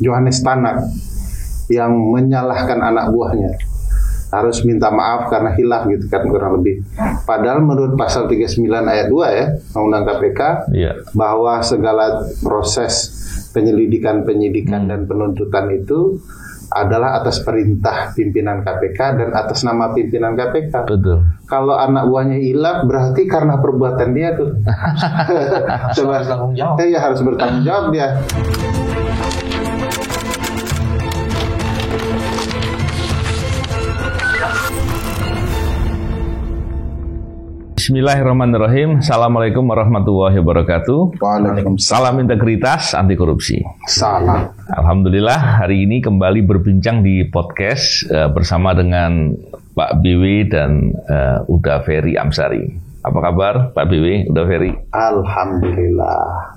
Johannes Tanak yang menyalahkan anak buahnya harus minta maaf karena hilaf gitu kan kurang lebih. Padahal menurut pasal 39 ayat 2 ya Undang-Undang KPK bahwa segala proses penyelidikan, penyidikan dan penuntutan itu adalah atas perintah pimpinan KPK dan atas nama pimpinan KPK. Betul. Kalau anak buahnya hilaf berarti karena perbuatan dia tuh. Coba bertanggung jawab. Ya harus bertanggung jawab dia. Bismillahirrahmanirrahim. Assalamualaikum warahmatullahi wabarakatuh. Waalaikumsalam. Salam integritas anti korupsi. Salam. Alhamdulillah hari ini kembali berbincang di podcast bersama dengan Pak BW dan Uda Ferry Amsari. Apa kabar Pak BW, Uda Ferry? Alhamdulillah.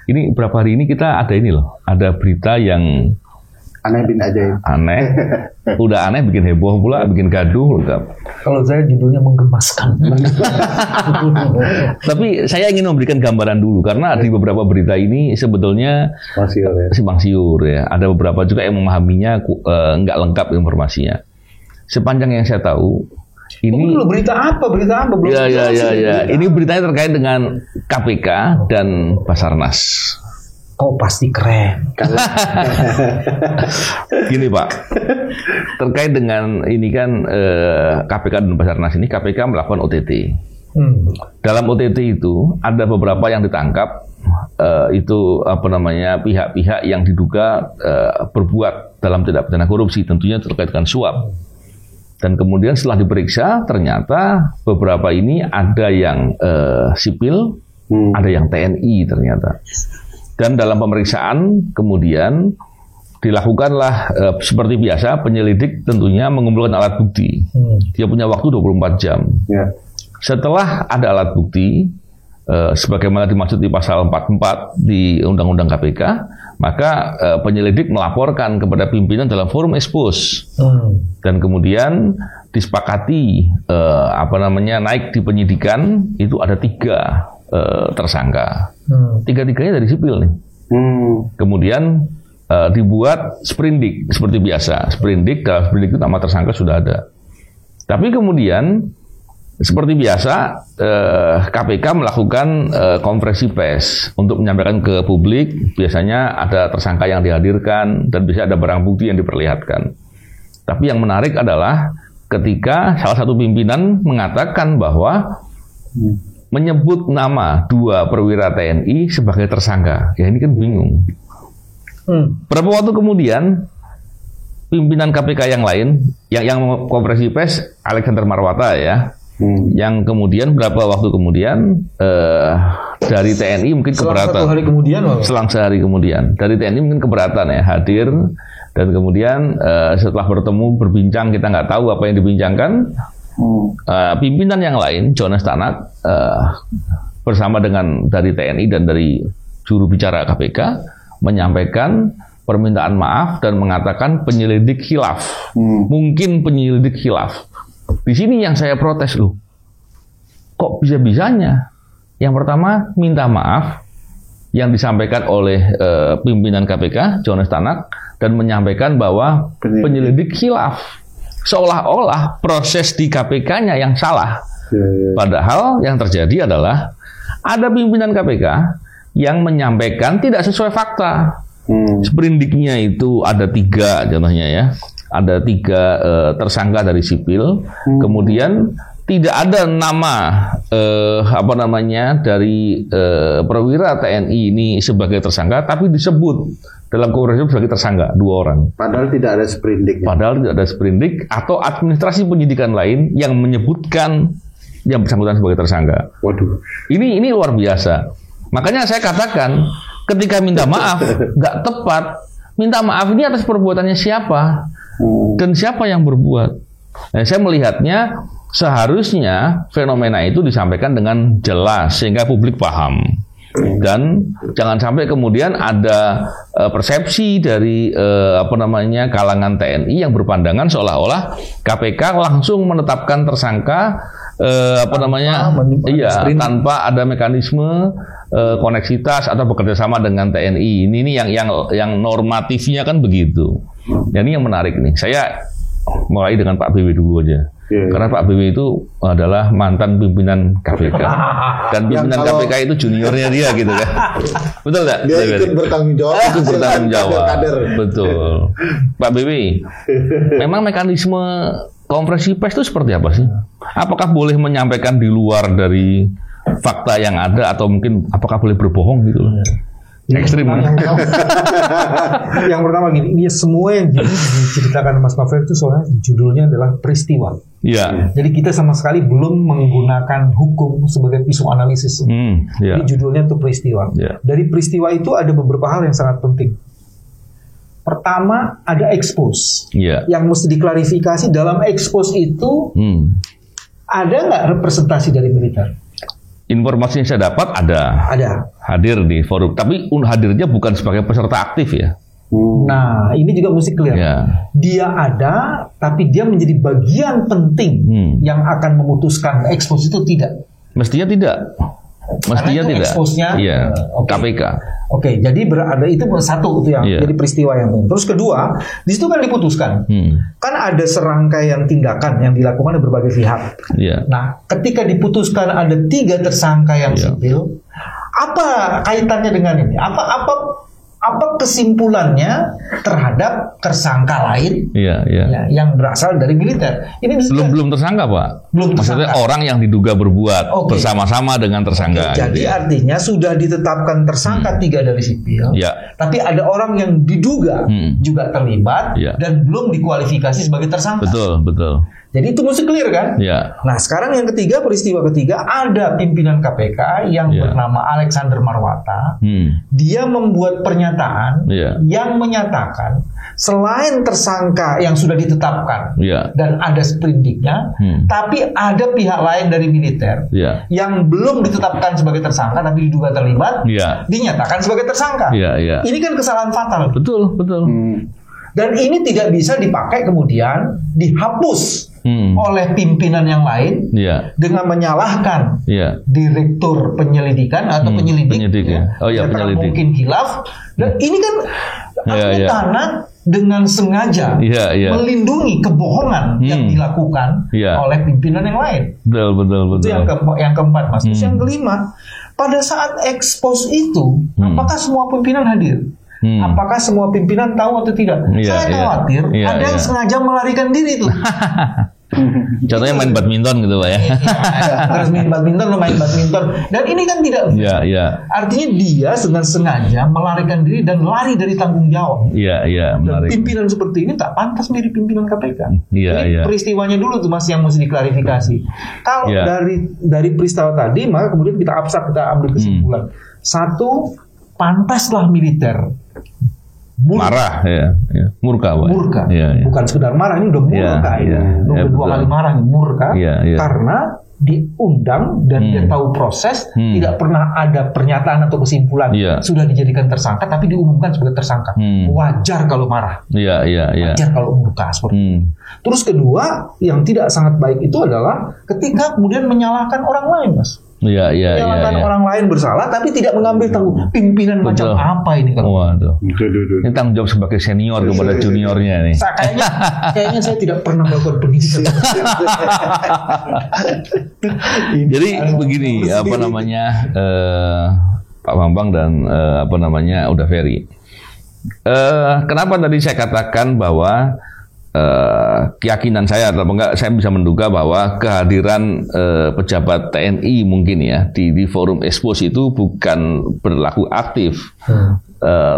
Ini berapa hari ini kita ada ini loh, ada berita yang aneh bin ajaib. Aneh, udah aneh bikin heboh pula, bikin gaduh. Kalau saya judulnya menggemaskan. Tapi saya ingin memberikan gambaran dulu karena di beberapa berita ini sebetulnya simpang siur ya. Ada beberapa juga yang memahaminya nggak lengkap informasinya. Sepanjang yang saya tahu, ini berita apa? Belum. Ya. Ini beritanya terkait dengan KPK dan Basarnas. Oh pasti keren. Gini Pak, terkait dengan ini kan KPK dan Basarnas ini, KPK melakukan OTT. Dalam OTT itu ada beberapa yang ditangkap, itu pihak-pihak yang diduga berbuat dalam tindak pidana korupsi, tentunya terkait dengan suap. Dan kemudian setelah diperiksa, ternyata beberapa ini ada yang sipil, ada yang TNI ternyata. Dan dalam pemeriksaan kemudian dilakukanlah seperti biasa penyelidik tentunya mengumpulkan alat bukti. Dia punya waktu 24 jam. Ya. Setelah ada alat bukti, sebagaimana dimaksud di pasal 44 di Undang-Undang KPK, maka penyelidik melaporkan kepada pimpinan dalam forum expose. Dan kemudian disepakati naik di penyidikan itu ada 3 tersangka. Tiga-tiganya dari sipil nih. Kemudian dibuat sprindik seperti biasa. Sprindik, dalam sprindik itu nama tersangka sudah ada. Tapi kemudian seperti biasa KPK melakukan konferensi pers untuk menyampaikan ke publik. Biasanya ada tersangka yang dihadirkan dan bisa ada barang bukti yang diperlihatkan. Tapi yang menarik adalah ketika salah satu pimpinan mengatakan bahwa menyebut nama 2 perwira TNI sebagai tersangka. Ya ini kan bingung. Berapa waktu kemudian pimpinan KPK yang lain, yang konferensi pers Alexander Marwata ya, yang kemudian berapa waktu kemudian dari TNI mungkin keberatan. Selang sehari kemudian dari TNI mungkin keberatan ya hadir dan kemudian setelah bertemu berbincang kita nggak tahu apa yang dibincangkan. Pimpinan yang lain, Johannes Tanak bersama dengan dari TNI dan dari juru bicara KPK menyampaikan permintaan maaf dan mengatakan penyelidik khilaf. Mungkin penyelidik khilaf. Di sini yang saya protes loh. Kok bisa-bisanya? Yang pertama minta maaf yang disampaikan oleh pimpinan KPK, Johannes Tanak, dan menyampaikan bahwa penyelidik khilaf. Seolah-olah proses di KPK-nya yang salah. Padahal yang terjadi adalah ada pimpinan KPK yang menyampaikan tidak sesuai fakta. Sprindiknya itu ada 3 contohnya ya. Ada 3 tersangka dari sipil. Kemudian tidak ada nama dari perwira TNI ini sebagai tersangka, tapi disebut dalam konferensi sebagai tersangka 2 orang. Padahal tidak ada sprindik atau administrasi penyidikan lain yang menyebutkan yang bersangkutan sebagai tersangka. Waduh. Ini luar biasa. Makanya saya katakan ketika minta maaf nggak tepat. Minta maaf ini atas perbuatannya siapa dan siapa yang berbuat. Nah, saya melihatnya seharusnya fenomena itu disampaikan dengan jelas sehingga publik paham. Dan jangan sampai kemudian ada persepsi dari kalangan TNI yang berpandangan seolah-olah KPK langsung menetapkan tersangka tanpa ada mekanisme koneksitas atau bekerjasama dengan TNI. Ini yang normatifnya kan begitu. Dan ini yang menarik nih. Saya mulai dengan Pak BW dulu aja. Karena Pak BW itu adalah mantan pimpinan KPK. Dan pimpinan KPK itu juniornya dia gitu kan. Betul nggak? Dia ikut bertanggung jawab. Ikut bertanggung jawab. Betul. Pak BW, memang mekanisme konferensi pers itu seperti apa sih? Apakah boleh menyampaikan di luar dari fakta yang ada atau mungkin apakah boleh berbohong gitu loh? Ekstrim. Yang pertama gini, ini semua yang diceritakan Mas Novel itu soalnya judulnya adalah peristiwa. Iya. Jadi kita sama sekali belum menggunakan hukum sebagai pisau analisis. Jadi judulnya itu peristiwa. Dari peristiwa itu ada beberapa hal yang sangat penting. Pertama, ada expose. Yang mesti diklarifikasi dalam expose itu ada nggak representasi dari militer? Informasi yang saya dapat ada hadir di forum, tapi hadirnya bukan sebagai peserta aktif ya. Nah, ini juga mesti clear. Dia ada, tapi dia menjadi bagian penting yang akan memutuskan expose itu tidak. Mestinya tidak. Mestinya tidak. Expose-nya KPK. Oke, jadi berada itu satu itu yang jadi peristiwa yang penting. Terus kedua, di situ kan diputuskan. Kan ada serangkaian tindakan yang dilakukan oleh berbagai pihak. Nah, ketika diputuskan ada 3 tersangka yang sipil, apa kaitannya dengan ini? Apa kesimpulannya terhadap tersangka lain yang berasal dari militer? Ini belum tersangka, Pak. Belum tersangka. Maksudnya orang yang diduga berbuat bersama-sama dengan tersangka. Jadi artinya sudah ditetapkan tersangka 3 dari sipil, tapi ada orang yang diduga juga terlibat dan belum dikualifikasi sebagai tersangka. Betul. Jadi itu mesti clear kan? Nah sekarang yang ketiga, peristiwa ketiga, ada pimpinan KPK yang bernama Alexander Marwata. Dia membuat pernyataan yang menyatakan selain tersangka yang sudah ditetapkan dan ada sprindiknya, tapi ada pihak lain dari militer yang belum ditetapkan sebagai tersangka tapi diduga terlibat, dinyatakan sebagai tersangka. Ini kan kesalahan fatal. Betul. Dan ini tidak bisa dipakai kemudian dihapus oleh pimpinan yang lain dengan menyalahkan direktur penyelidikan atau penyelidik. Karena mungkin khilaf. Dan ini kan karena dengan sengaja melindungi kebohongan yang dilakukan oleh pimpinan yang lain. Betul. Itu yang keempat, Mas. Terus yang kelima, pada saat expose itu, apakah semua pimpinan hadir? Apakah semua pimpinan tahu atau tidak? Saya khawatir ada yang sengaja melarikan diri itu. Contohnya main badminton gitu Pak ya. Harus main badminton. Dan ini kan tidak. Artinya dia dengan sengaja melarikan diri dan lari dari tanggung jawab. Dan pimpinan seperti ini tak pantas menjadi pimpinan KPK. Jadi peristiwanya dulu tuh Mas yang mesti diklarifikasi. Kalau dari peristiwa tadi, maka kemudian kita ambil kesimpulan. Satu, pantaslah militer marah murka bukan sekedar marah, ini udah murka udah 2 kali marah murka karena diundang dan dia tahu proses, tidak pernah ada pernyataan atau kesimpulan sudah dijadikan tersangka tapi diumumkan sebagai tersangka. Wajar kalau marah, wajar kalau murka seperti itu. Terus kedua, yang tidak sangat baik itu adalah ketika kemudian menyalahkan orang lain, Mas. Menyalahkan orang lain bersalah tapi tidak mengambil tanggung pimpinan. Macam apa ini kalau? Ini tanggung jawab sebagai senior kepada juniornya nih. Kayaknya saya tidak pernah melakukan pendidikan. Jadi begini, Pak Bambang dan Uda Ferry. Kenapa tadi saya katakan bahwa keyakinan saya atau enggak, saya bisa menduga bahwa kehadiran pejabat TNI mungkin di forum expose itu bukan berlaku aktif,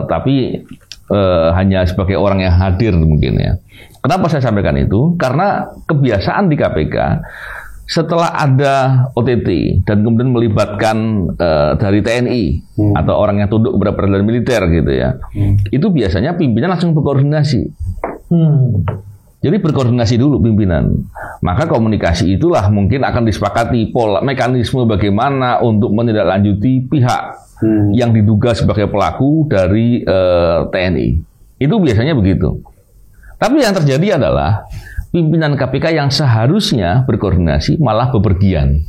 tapi hanya sebagai orang yang hadir mungkin ya. Kenapa saya sampaikan itu? Karena kebiasaan di KPK setelah ada OTT dan kemudian melibatkan dari TNI atau orang yang tunduk kepada peradilan militer gitu ya, itu biasanya pimpinan langsung berkoordinasi. Jadi berkoordinasi dulu pimpinan. Maka komunikasi itulah mungkin akan disepakati pola mekanisme bagaimana untuk menindaklanjuti pihak yang diduga sebagai pelaku dari TNI. Itu biasanya begitu. Tapi yang terjadi adalah pimpinan KPK yang seharusnya berkoordinasi malah bepergian.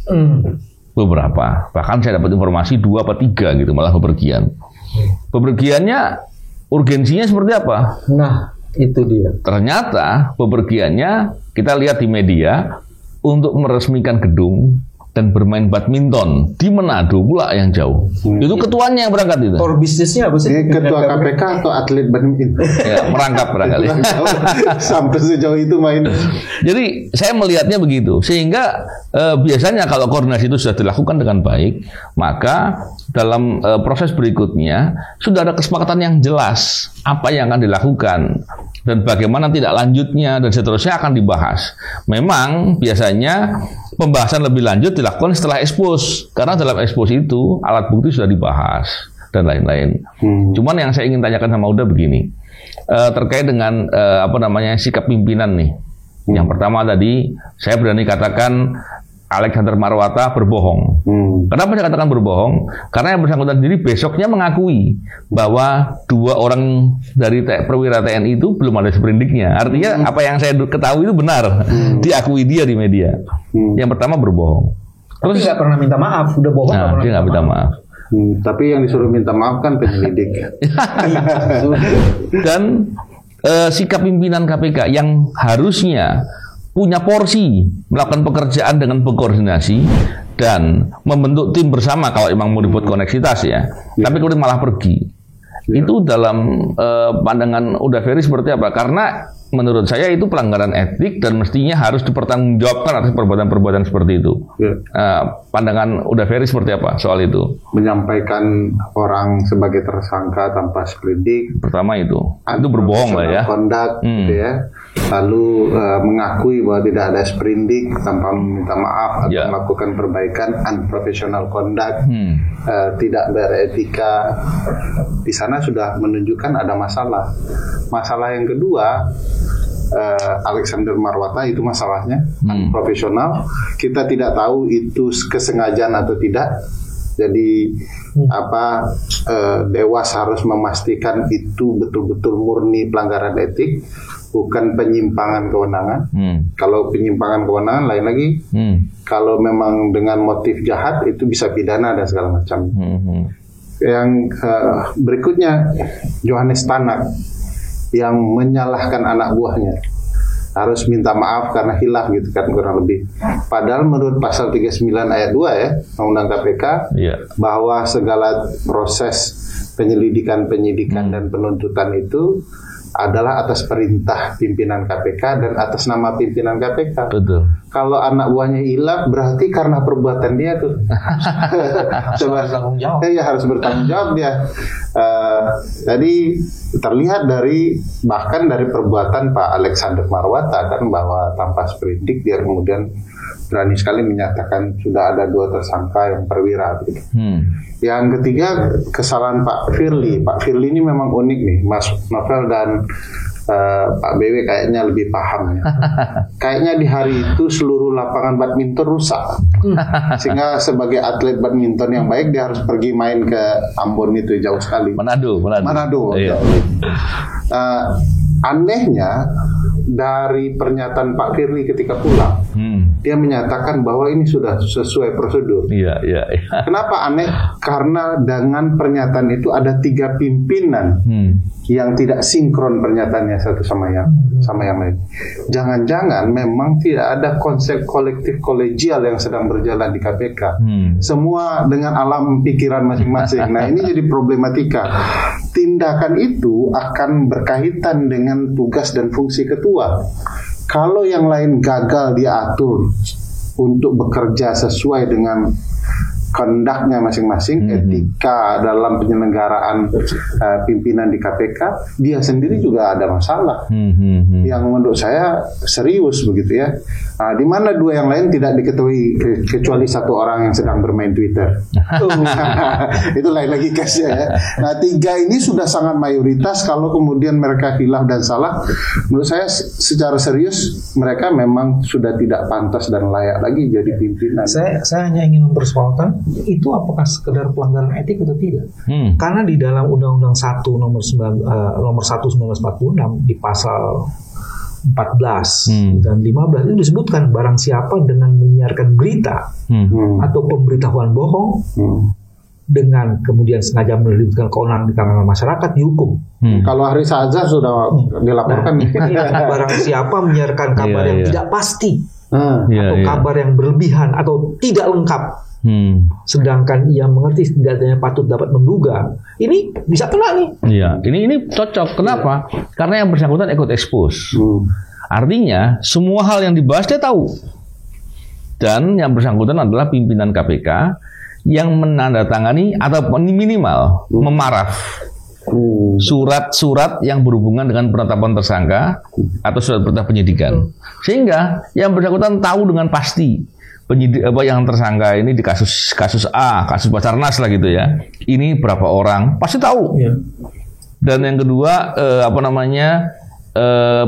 Beberapa, bahkan saya dapat informasi 2 atau 3 gitu malah bepergian. Bepergiannya urgensinya seperti apa? Nah, itu dia. Ternyata bepergiannya kita lihat di media untuk meresmikan gedung dan bermain badminton di Manado pula yang jauh. Itu ketuanya yang berangkat itu. Core bisnisnya apa sih? Ketua KPK atau atlet badminton? Ya, merangkap barangkali. Sampai sejauh itu main. Jadi saya melihatnya begitu. Sehingga biasanya kalau koordinasi itu sudah dilakukan dengan baik, maka dalam proses berikutnya sudah ada kesepakatan yang jelas apa yang akan dilakukan dan bagaimana tidak lanjutnya dan seterusnya akan dibahas. Memang biasanya pembahasan lebih lanjut dilakukan setelah expose, karena dalam expose itu alat bukti sudah dibahas dan lain-lain. Cuman yang saya ingin tanyakan sama Uda begini, terkait dengan sikap pimpinan nih. Yang pertama tadi saya berani katakan Alexander Marwata berbohong. Kenapa saya katakan berbohong? Karena yang bersangkutan sendiri besoknya mengakui bahwa 2 orang dari perwira TNI itu belum ada sprindiknya. Artinya apa yang saya ketahui itu benar. Diakui dia di media. Yang pertama berbohong. Terus nggak pernah minta maaf, udah bohong. Nah, dia nggak minta maaf. Tapi yang disuruh minta maaf kan penyelidik. Dan sikap pimpinan KPK yang harusnya punya porsi melakukan pekerjaan dengan berkoordinasi dan membentuk tim bersama kalau memang mau dibuat koneksitas ya. Tapi kemudian malah pergi. Itu dalam pandangan Uda Ferry seperti apa? Karena menurut saya itu pelanggaran etik dan mestinya harus dipertanggungjawabkan atas perbuatan-perbuatan seperti itu. Pandangan Uda Ferry seperti apa soal itu? Menyampaikan orang sebagai tersangka tanpa sprindik. Pertama itu berbohong lah ya. Kondak, gitu ya. Lalu mengakui bahwa tidak ada sprindik tanpa meminta maaf atau melakukan perbaikan, unprofessional conduct, tidak beretika. Di sana sudah menunjukkan ada masalah. Masalah yang kedua, Alexander Marwata itu masalahnya profesional. Kita tidak tahu itu kesengajaan atau tidak. Jadi Dewas harus memastikan itu betul-betul murni pelanggaran etik, bukan penyimpangan kewenangan. Kalau penyimpangan kewenangan lain lagi. Kalau memang dengan motif jahat itu bisa pidana dan segala macam. Yang berikutnya Johannes Tanak yang menyalahkan anak buahnya harus minta maaf karena hilaf gitu kan kurang lebih. Padahal menurut pasal 39 ayat 2 ya Undang-Undang KPK bahwa segala proses penyidikan dan penuntutan itu adalah atas perintah pimpinan KPK dan atas nama pimpinan KPK. Betul. Kalau anak buahnya hilaf berarti karena perbuatan dia tuh. Coba bertanggung jawab. Ya harus bertanggung jawab dia. Jadi terlihat bahkan dari perbuatan Pak Alexander Marwata kan bahwa tanpa sprindik dia kemudian berani sekali menyatakan sudah ada 2 tersangka yang perwira gitu. Yang ketiga kesalahan Pak Firly. Pak Firly ini memang unik nih, Mas Novel dan Pak BW kayaknya lebih paham ya. Kayaknya di hari itu seluruh lapangan badminton rusak. Sehingga sebagai atlet badminton yang baik dia harus pergi main ke Ambon itu jauh sekali. Manado. Iya. Anehnya dari pernyataan Pak Firly ketika pulang, dia menyatakan bahwa ini sudah sesuai prosedur. Iya. Kenapa aneh? Karena dengan pernyataan itu ada 3 pimpinan yang tidak sinkron pernyataannya satu sama yang lain. Jangan-jangan memang tidak ada konsep kolektif kolegial yang sedang berjalan di KPK. Semua dengan alam pikiran masing-masing. Nah ini jadi problematika. Tindakan itu akan berkaitan dengan tugas dan fungsi ketua. Kalau yang lain gagal diatur untuk bekerja sesuai dengan kondaknya masing-masing, etika dalam penyelenggaraan pimpinan di KPK, dia sendiri juga ada masalah yang menurut saya serius begitu ya. Di mana 2 yang lain tidak diketahui kecuali 1 orang yang sedang bermain Twitter. Itu lain lagi case-nya ya. Nah 3 ini sudah sangat mayoritas. Kalau kemudian mereka hilaf dan salah, menurut saya secara serius mereka memang sudah tidak pantas dan layak lagi jadi pimpinan. Saya hanya ingin mempersoalkan itu apakah sekedar pelanggaran etik atau tidak? Karena di dalam Undang-Undang 1 nomor 1 1946 di pasal 14 dan 15 itu disebutkan barang siapa dengan menyiarkan berita atau pemberitahuan bohong dengan kemudian sengaja menimbulkan keonaran di kalangan masyarakat dihukum. Kalau hari saja sudah dilaporkan. Barang siapa menyiarkan kabar yang tidak pasti atau kabar yang berlebihan atau tidak lengkap, sedangkan ia mengerti setidaknya patut dapat menduga, ini bisa kena nih. Iya, ini cocok. Kenapa? Karena yang bersangkutan ikut expose. Artinya semua hal yang dibahas dia tahu. Dan yang bersangkutan adalah pimpinan KPK yang menandatangani atau minimal memaraf surat-surat yang berhubungan dengan penetapan tersangka atau surat perintah penyidikan. Sehingga yang bersangkutan tahu dengan pasti penyidik yang tersangka ini di kasus A, kasus Basarnas lah gitu ya. Ini berapa orang, pasti tahu. Dan yang kedua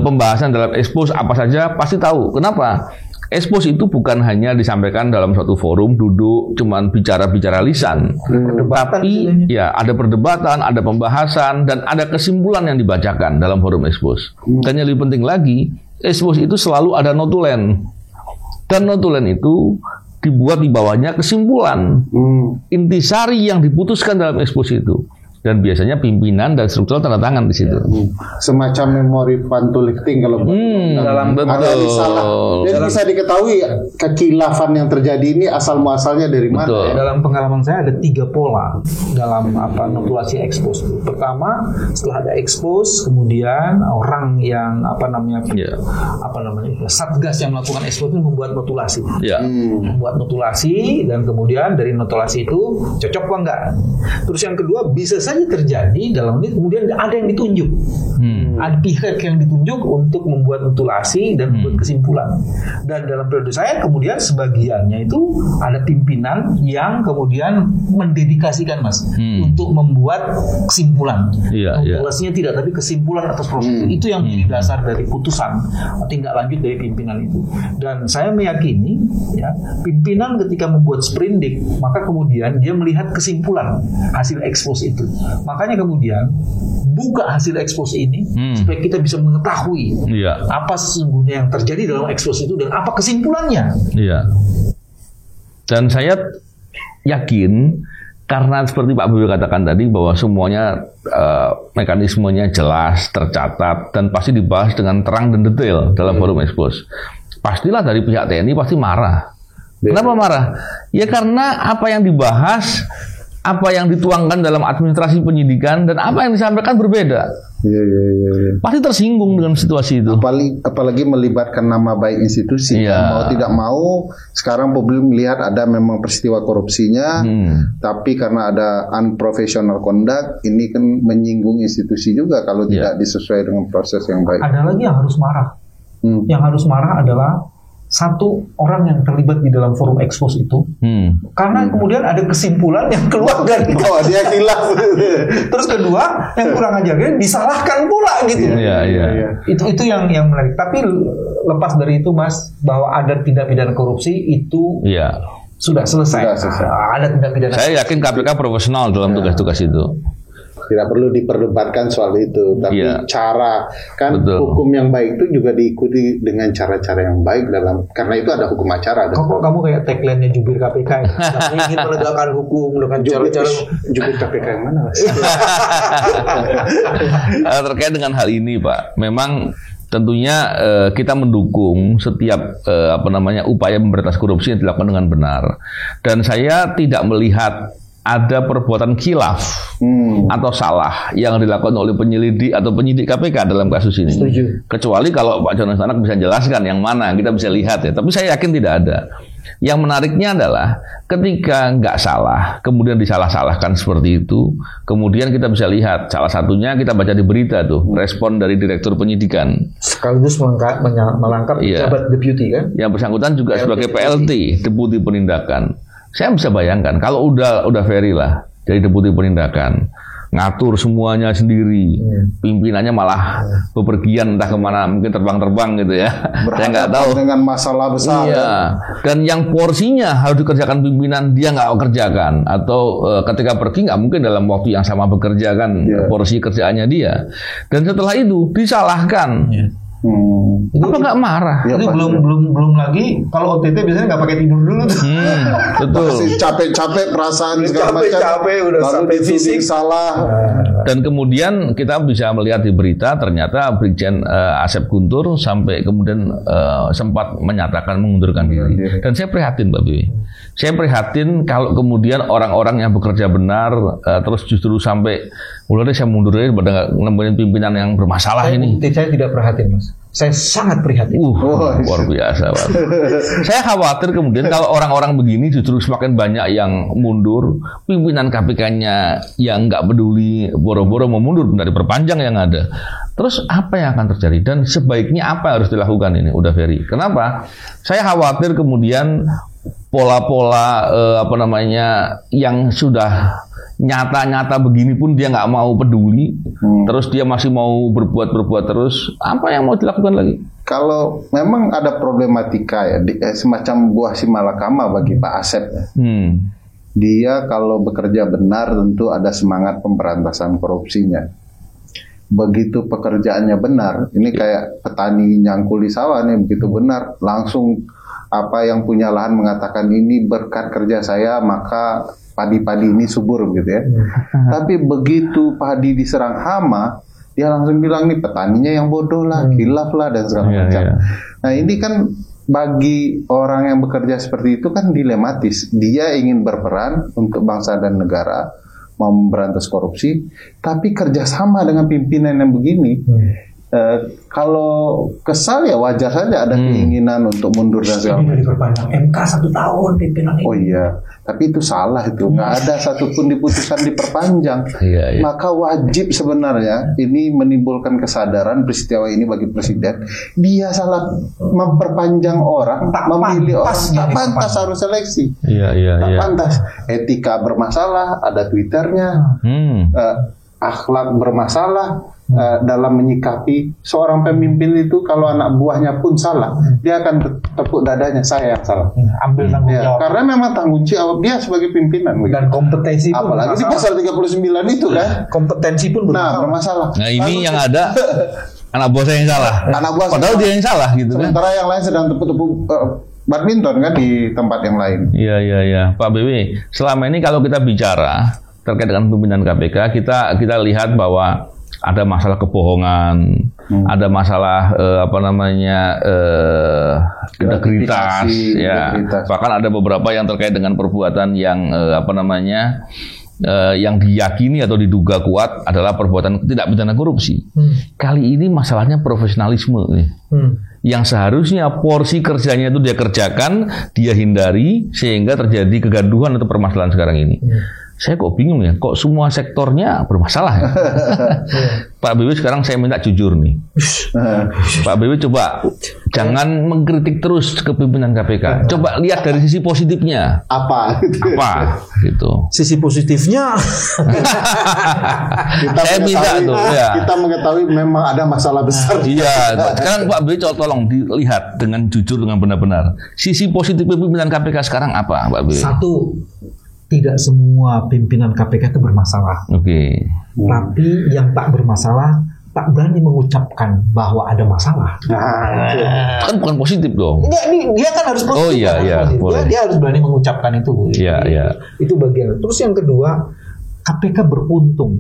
pembahasan dalam expose apa saja pasti tahu. Kenapa? Expose itu bukan hanya disampaikan dalam suatu forum duduk cuman bicara-bicara lisan, tapi ya ada perdebatan, ada pembahasan, dan ada kesimpulan yang dibacakan dalam forum expose. Dan yang lebih penting lagi, expose itu selalu ada notulen, dan notulen itu dibuat di bawahnya kesimpulan, intisari yang diputuskan dalam expose itu. Dan biasanya pimpinan dan struktural tanda tangan di situ. Semacam memori pantuliting kalau dalam ada salah. Jadi bisa diketahui kekilafan yang terjadi ini asal muasalnya dari mana. Ya? Dalam pengalaman saya ada 3 pola dalam notulasi expose. Pertama, setelah ada expose, kemudian orang yang satgas yang melakukan expose itu membuat notulasi. Membuat notulasi, dan kemudian dari notulasi itu cocok apa enggak. Terus yang kedua, bisa saja terjadi dalam ini kemudian ada yang ditunjuk, ada pihak yang ditunjuk untuk membuat notulasi dan membuat kesimpulan. Dan dalam periode saya kemudian sebagiannya itu ada pimpinan yang kemudian mendedikasikan untuk membuat kesimpulan. Notulasinya tidak, tapi kesimpulan atas proses itu yang menjadi dasar dari putusan tindak lanjut dari pimpinan itu. Dan saya meyakini pimpinan ketika membuat sprindik, maka kemudian dia melihat kesimpulan hasil expose itu. Makanya kemudian buka hasil expose ini supaya kita bisa mengetahui apa sesungguhnya yang terjadi dalam expose itu dan apa kesimpulannya. Dan saya yakin karena seperti Pak Boyo katakan tadi bahwa semuanya mekanismenya jelas, tercatat, dan pasti dibahas dengan terang dan detail dalam forum expose. Pastilah dari pihak TNI pasti marah. Kenapa marah? Ya karena apa yang dibahas, apa yang dituangkan dalam administrasi penyidikan dan apa yang disampaikan berbeda. Pasti tersinggung dengan situasi itu. Apalagi melibatkan nama baik institusi. Mau tidak mau, sekarang publik melihat ada memang peristiwa korupsinya, tapi karena ada unprofessional conduct, ini kan menyinggung institusi juga kalau tidak disesuaikan dengan proses yang baik. Ada lagi yang harus marah. Yang harus marah adalah satu orang yang terlibat di dalam forum expose itu, karena kemudian ada kesimpulan yang keluar dari itu. Dia khilaf. Terus kedua, yang kurang ajar disalahkan pula gitu. Itu yang menarik. Tapi lepas dari itu, Mas, bahwa ada tindak pidana korupsi itu sudah selesai. Ada tindak pidana. Saya yakin KPK profesional dalam tugas-tugas itu. Tidak perlu diperdebatkan soal itu, tapi cara hukum yang baik itu juga diikuti dengan cara-cara yang baik karena itu ada hukum acara. Kamu kayak tagline-nya jubir KPK ya? Ingin menegakkan hukum dengan cara-cara jubir KPK yang mana, Mas? Terkait dengan hal ini, Pak, memang tentunya kita mendukung setiap upaya memberantas korupsi yang dilakukan dengan benar. Dan saya tidak melihat ada perbuatan khilaf atau salah yang dilakukan oleh penyelidik atau penyidik KPK dalam kasus ini. Setuju. Kecuali kalau Pak Jonas Tanak bisa jelaskan yang mana, kita bisa lihat ya. Tapi saya yakin tidak ada. Yang menariknya adalah ketika nggak salah, kemudian disalah-salahkan seperti itu, kemudian kita bisa lihat salah satunya kita baca di berita tuh, respon dari Direktur Penyidikan. Sekaligus melangkap pejabat deputi kan? Yang bersangkutan juga sebagai PLT, Deputi Penindakan. Saya bisa bayangkan kalau udah very lah jadi deputi penindakan, ngatur semuanya sendiri, pimpinannya malah bepergian entah kemana, mungkin terbang-terbang gitu ya. Saya nggak tahu dengan masalah besar. Dan yang porsinya harus dikerjakan pimpinan dia nggak kerjakan, atau ketika pergi nggak mungkin dalam waktu yang sama bekerja kan porsi kerjaannya dia. Dan setelah itu disalahkan. Apa nggak marah? Ya, itu belum lagi kalau OTT biasanya nggak pakai tidur dulu tuh. Betul. Masih capek-capek perasaan segala macam. Capek udah sampai fisik salah. Dan kemudian kita bisa melihat di berita ternyata Brigjen Asep Guntur sampai kemudian sempat menyatakan mengundurkan diri. Dan saya prihatin, Pak Bibi. Saya prihatin kalau kemudian orang-orang yang bekerja benar terus justru sampai mulai saya mundur aja pada nemuin pimpinan yang bermasalah ini. Saya tidak prihatin, Mas. Saya sangat prihatin. Luar biasa, Pak. Saya khawatir kemudian kalau orang-orang begini justru semakin banyak yang mundur, pimpinan KPK-nya yang nggak peduli, boro-boro mau mundur dari perpanjang yang ada. Terus apa yang akan terjadi dan sebaiknya apa yang harus dilakukan ini? Udah Ferry. Kenapa? Saya khawatir kemudian pola-pola yang sudah nyata-nyata begini pun dia nggak mau peduli, terus dia masih mau berbuat terus. Apa yang mau dilakukan lagi? Kalau memang ada problematika ya, semacam buah si malakama bagi Pak Asep. Dia kalau bekerja benar tentu ada semangat pemberantasan korupsinya. Begitu pekerjaannya benar, ini kayak petani nyangkul di sawah nih, begitu benar langsung yang punya lahan mengatakan ini berkat kerja saya maka padi-padi ini subur gitu ya. Tapi begitu padi diserang hama, dia langsung bilang nih petaninya yang bodoh lah, khilaf lah dan segala macam. Nah ini kan bagi orang yang bekerja seperti itu kan dilematis. Dia ingin berperan untuk bangsa dan negara, mau memberantas korupsi, tapi kerjasama dengan pimpinan yang begini. Kalau kesal ya wajar saja ada keinginan untuk mundur dan segala macam. Diperpanjang MK 1 tahun pimpinan ini. Oh iya, tapi itu salah itu. Nggak ada satupun diputuskan diperpanjang. Maka wajib sebenarnya ini menimbulkan kesadaran peristiwa ini bagi presiden. Dia salah memperpanjang orang, memilih orang. Tak pantas harus seleksi. Tak pantas. Etika bermasalah, ada Twitternya. Akhlak bermasalah. Dalam menyikapi seorang pemimpin itu, kalau anak buahnya pun salah, dia akan tepuk dadanya, saya yang salah. Ambil tanggung jawab. Karena memang tanggung jawab dia sebagai pimpinan. Dan kompetensi pun apalagi di pasal 39 itu kan. Kompetensi pun bermasalah. Nah ini yang ada anak buah saya yang salah. Padahal dia yang salah gitu kan. Sementara yang lain sedang tepuk-tepuk badminton kan di tempat yang lain. Iya. Pak BW, selama ini kalau kita bicara terkait dengan pimpinan KPK, kita lihat bahwa ada masalah kebohongan, ada masalah integritas, bahkan ada beberapa yang terkait dengan perbuatan yang yang diyakini atau diduga kuat adalah perbuatan tidak pidana korupsi. Kali ini masalahnya profesionalisme, yang seharusnya porsi kerjanya itu dia kerjakan, dia hindari sehingga terjadi kegaduhan atau permasalahan sekarang ini. Saya kok bingung ya, kok semua sektornya bermasalah ya? Pak BW sekarang saya minta jujur nih. Pak BW coba jangan mengkritik terus kepimpinan KPK. Coba lihat dari sisi positifnya. Apa gitu. Sisi positifnya kita mengetahui memang ada masalah besar. Iya, sekarang Pak BW tolong dilihat dengan jujur, dengan benar-benar. Sisi positif pimpinan KPK sekarang apa, Pak BW? Satu, tidak semua pimpinan KPK itu bermasalah. Tapi yang tak bermasalah tak berani mengucapkan bahwa ada masalah. Kan bukan positif dong. Dia kan harus positif. Oh iya. Dia harus berani mengucapkan itu. Iya. Itu bagian. Terus yang kedua, KPK beruntung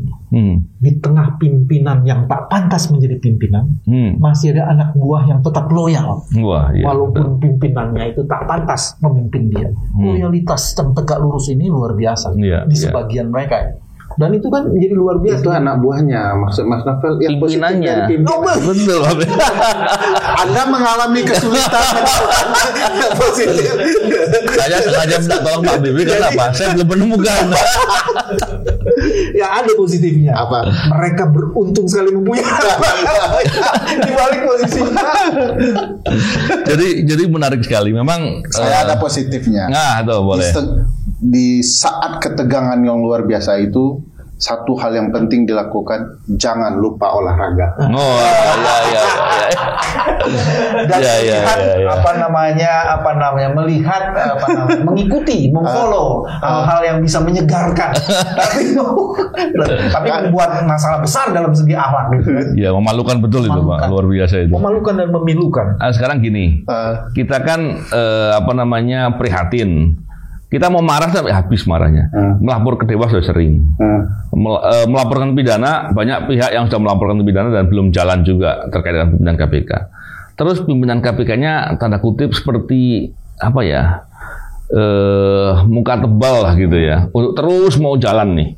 di tengah pimpinan yang tak pantas menjadi pimpinan, masih ada anak buah yang tetap loyal. Walaupun pimpinannya itu tak pantas memimpin dia. Loyalitas dan tegak lurus ini luar biasa di sebagian mereka. Dan itu kan menjadi luar biasa. Itu anak buahnya, maksud Mas Novel yang pimpinannya. Betul. Anda mengalami kesulitan yang positif. Saya sengaja minta tolong Pak BW kenapa? Saya belum menemukan. Ya ada positifnya. Apa? Mereka beruntung sekali mempunyai di balik posisinya. Jadi menarik sekali. Memang saya ada positifnya. Nah, itu boleh. Di saat ketegangan yang luar biasa itu, satu hal yang penting dilakukan, jangan lupa olahraga. dan mengikuti, memfollow hal-hal yang bisa menyegarkan, tapi membuat masalah besar dalam segi akhlak gitu. Ya, memalukan betul itu, Pak. Luar biasa itu. Memalukan dan memilukan. Sekarang gini, kita kan prihatin. Kita mau marah sampai habis marahnya. Melapor ke Dewas sudah sering. Melaporkan pidana, banyak pihak yang sudah melaporkan pidana dan belum jalan juga terkait dengan pimpinan KPK. Terus pimpinan KPK-nya tanda kutip seperti muka tebal lah gitu ya. Untuk terus mau jalan nih.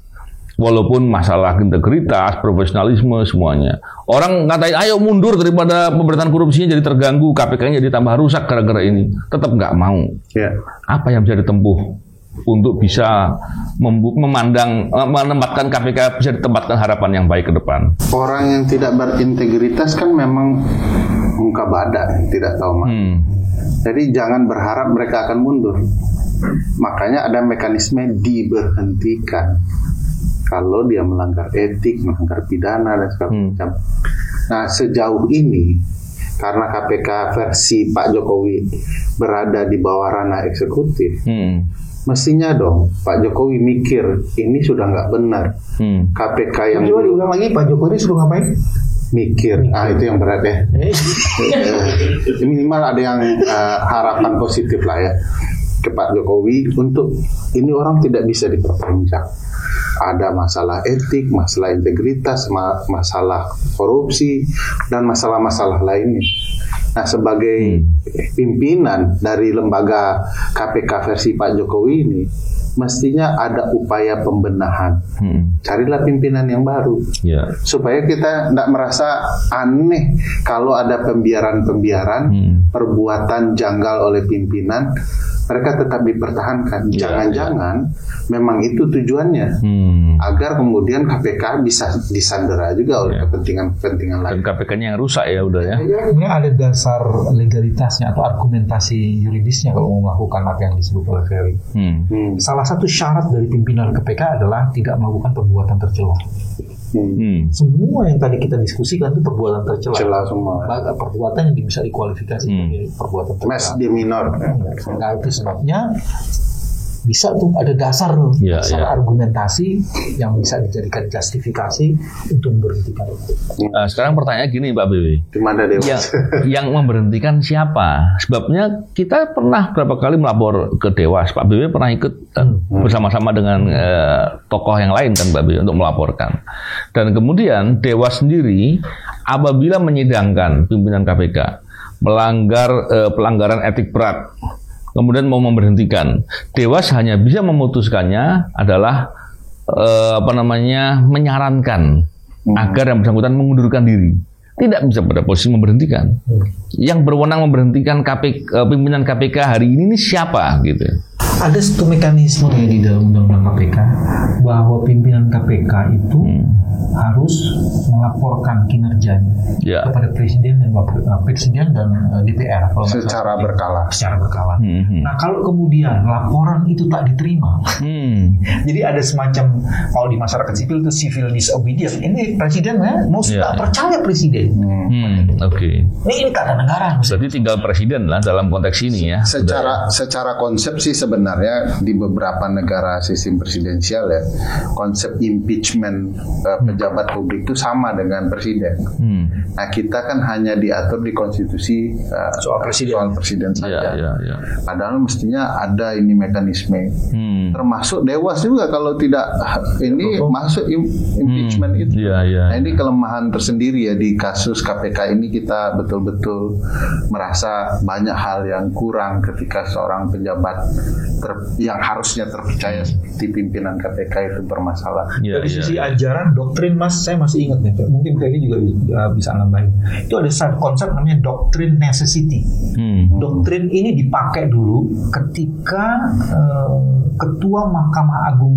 Walaupun masalah integritas, profesionalisme semuanya. Orang ngatain, ayo mundur daripada pemberantasan korupsinya jadi terganggu, KPK-nya jadi tambah rusak gara-gara ini. Tetap nggak mau. Ya. Apa yang bisa ditempuh untuk bisa menempatkan KPK bisa ditempatkan harapan yang baik ke depan? Orang yang tidak berintegritas kan memang muka badak, tidak tahu mana. Jadi jangan berharap mereka akan mundur. Makanya ada mekanisme diberhentikan. Kalau dia melanggar etik, melanggar pidana dan segala macam. Nah, sejauh ini karena KPK versi Pak Jokowi berada di bawah ranah eksekutif, mestinya dong Pak Jokowi mikir ini sudah nggak benar. KPK yang diulang lagi, Pak Jokowi suruh ngapain? Mikir. Itu yang berat ya. Minimal ada yang harapan positif lah ya ke Pak Jokowi untuk ini orang tidak bisa diperpanjang. Ada masalah etik, masalah integritas, masalah korupsi, dan masalah-masalah lainnya. Nah, sebagai pimpinan dari lembaga KPK versi Pak Jokowi ini, mestinya ada upaya pembenahan. Carilah pimpinan yang baru, supaya kita tidak merasa aneh kalau ada pembiaran-pembiaran, perbuatan janggal oleh pimpinan. Mereka tetap dipertahankan. Jangan-jangan memang itu tujuannya, agar kemudian KPK bisa disandera juga oleh kepentingan lain. Dan KPK-nya yang rusak ya udah ya. Ini ada dasar legalitasnya atau argumentasi yuridisnya kalau mau melakukan apa yang disebut oleh Ferry. Salah satu syarat dari pimpinan KPK adalah tidak melakukan perbuatan tercela. Semua yang tadi kita diskusikan itu perbuatan tercela semua. Perbuatan yang bisa dikualifikasi sebagai perbuatan tercela. Misdemeanor. Nah, itu sebabnya bisa tuh ada dasar argumentasi yang bisa dijadikan justifikasi untuk memberhentikan. Sekarang pertanyaannya gini, Pak BW. Gimana Dewas? Yang memberhentikan siapa? Sebabnya kita pernah berapa kali melapor ke Dewas. Pak BW pernah ikut bersama-sama dengan tokoh yang lain kan Pak BW untuk melaporkan. Dan kemudian Dewas sendiri apabila menyidangkan pimpinan KPK melanggar pelanggaran etik berat, kemudian mau memberhentikan, Dewas hanya bisa memutuskannya adalah menyarankan agar yang bersangkutan mengundurkan diri. Tidak bisa pada posisi memberhentikan. Yang berwenang memberhentikan pimpinan KPK hari ini siapa gitu? Ada satu mekanisme di dalam undang-undang KPK bahwa pimpinan KPK itu harus melaporkan kinerjanya kepada presiden dan DPR secara berkala. Nah, kalau kemudian laporan itu tak diterima, jadi ada semacam kalau di masyarakat sipil itu civil disobedience. Ini presiden mau tak percaya presiden. Ini tata negara. Berarti tinggal presiden lah dalam konteks ini ya. Secara konsep sih sebenarnya di beberapa negara sistem presidensial ya, konsep impeachment pejabat publik itu sama dengan presiden. Nah, kita kan hanya diatur di konstitusi soal presiden saja. Padahal mestinya ada ini mekanisme. Termasuk Dewas juga kalau tidak ini masuk impeachment itu. Nah, ini kelemahan tersendiri ya di kasus KPK ini, kita betul-betul merasa banyak hal yang kurang ketika seorang pejabat yang harusnya terpercaya seperti pimpinan KPK itu bermasalah. Dari sisi ajaran doktrin, Mas, saya masih ingat nih, mungkin Ferry juga bisa nambahin. Itu ada konsep namanya doktrin necessity. Doktrin ini dipakai dulu ketika Ketua Mahkamah Agung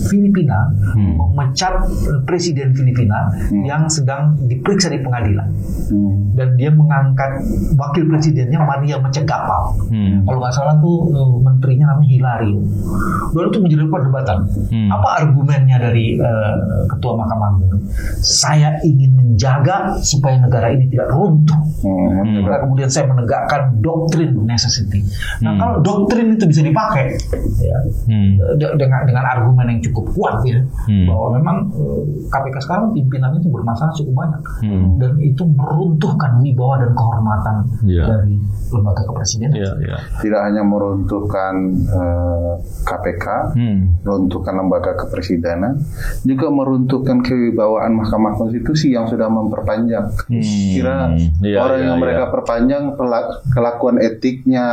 Filipina memecat Presiden Filipina yang sedang diperiksa di pengadilan, dan dia mengangkat wakil presidennya Maria Machegapal. Kalau nggak salah tuh menterinya namanya Hilario. Lalu itu menjadi perdebatan. Apa argumennya dari Ketua Mahkamah Agung? Saya ingin menjaga supaya negara ini tidak runtuh. Nah, kemudian saya menegakkan doktrin necessity. Nah, kalau doktrin itu bisa dipakai ya, dengan argumen yang cukup kuat ya, bahwa memang KPK sekarang pimpinannya itu bermasalah cukup banyak, dan itu meruntuhkan wibawa dan kehormatan dari lembaga kepresidenan. Tidak hanya meruntuhkan KPK, meruntuhkan lembaga kepresidenan, juga meruntuhkan kewibawaan Mahkamah Konstitusi yang sudah memperpanjang. Kira orang yang mereka perpanjang kelakuan etiknya,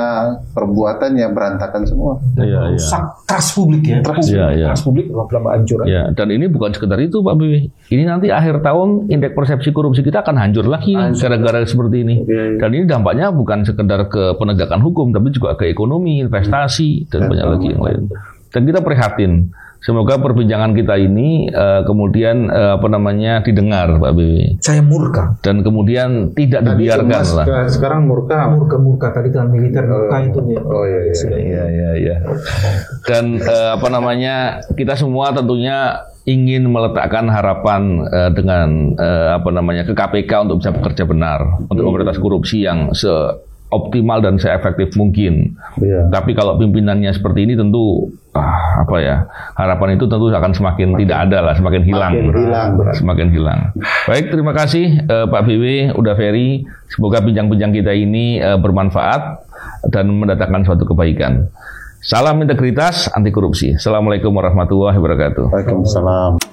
perbuatannya berantakan semua. Rusak trust publik ya. Trust publik lama-lama hancur. Dan ini bukan sekedar itu Pak Bibi. Ini nanti akhir tahun indeks persepsi korupsi kita akan hancur lagi gara-gara seperti ini. Dan ini dampaknya bukan sekedar ke penegakan hukum, tapi juga ke ekonomi, investasi, dan banyak lagi yang lain. Dan kita prihatin. Semoga perbincangan kita ini kemudian didengar, Pak Bibi. Saya murka. Dan kemudian tidak dibiarkan lah. Sekarang murka tadi kan militer murka itu ya. Oh iya. Dan kita semua tentunya ingin meletakkan harapan dengan ke KPK untuk bisa bekerja benar untuk memberantas korupsi yang optimal dan seefektif mungkin. Tapi kalau pimpinannya seperti ini tentu harapan itu tentu akan semakin tidak ada lah, semakin hilang. Baik, terima kasih Pak BW, Uda Ferry. Semoga bincang-bincang kita ini bermanfaat dan mendatangkan suatu kebaikan. Salam integritas, anti korupsi. Assalamualaikum warahmatullahi wabarakatuh. Waalaikumsalam.